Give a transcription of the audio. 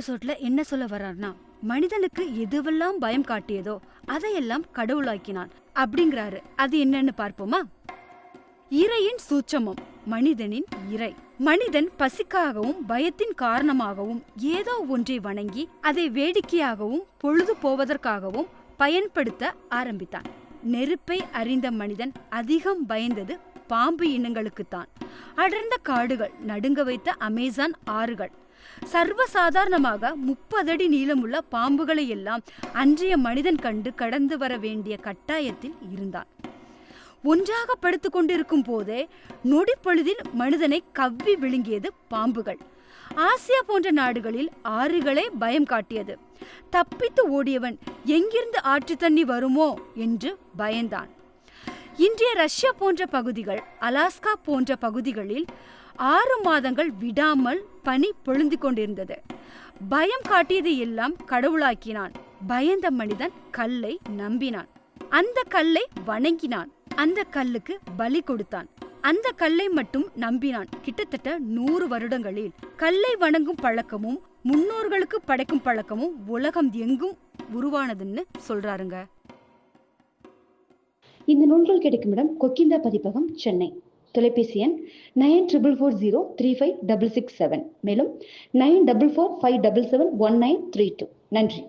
எபிசோட்ல என்ன சொல்ல வர்றாருன்னா, மனிதனுக்கு எதுவெல்லாம் பயம் காட்டியதோ அதையெல்லாம் கடவுளாக்கினான் அப்படிங்கிறாரு. அது என்னன்னு பார்ப்போமா? இறையின் சூட்சமம், மனிதனின் இறை. மனிதன் பசிக்காகவும் பயத்தின் காரணமாகவும் ஏதோ ஒன்றை வணங்கி அதை வேடிக்கையாகவும் பொழுது போவதற்காகவும் பயன்படுத்த ஆரம்பித்தான். நெருப்பை அறிந்த மனிதன் அதிகம் பயந்தது பாம்பு இனங்களுக்குத்தான். அடர்ந்த காடுகள், நடுங்க வைத்த அமேசான் ஆறுகள், சர்வசாதாரணமாக 30 அடி நீளமுள்ள பாம்புகளை எல்லாம் அன்றைய மனிதன் கண்டு கடந்து வர வேண்டிய கட்டாயத்தில் இருந்தான். ஒன்றாக படுத்துக் கொண்டிருக்கும் போதே நொடிப்பொழுதில் மனிதனை கவ்வி விழுங்கியது பாம்புகள். ஆசியா போன்ற நாடுகளில் ஆறுகளே பயம் காட்டியது. தப்பித்து ஓடியவன் எங்கிருந்து ஆற்று தண்ணி வருமோ என்று பயந்தான். இன்றைய ரஷ்யா போன்ற பகுதிகள், அலாஸ்கா போன்ற பகுதிகளில் 6 மாதங்கள் விடாமல் பனி பொழிந்து கொண்டிருந்தது. பயம் காட்டியதை எல்லாம் கடவுளாக்கினான். பயந்த மனிதன் கல்லை நம்பினான். அந்த கல்லை வணங்கினான். அந்த கல்லுக்கு பலி கொடுத்தான். அந்த கல்லை மட்டும் நம்பினான். கிட்டத்தட்ட 100 வருடங்களில் கல்லை வணங்கும் பழக்கமும் முன்னோர்களுக்கு படைக்கும் பழக்கமும் உலகம் எங்கும் உருவானதுன்னு சொல்றாருங்க. இந்த நூல்கள் கிடைக்கும் இடம் கொக்கிந்தா பதிப்பகம், சென்னை. தொலைபேசி எண் 9440356667, மேலும் 9445771932. நன்றி.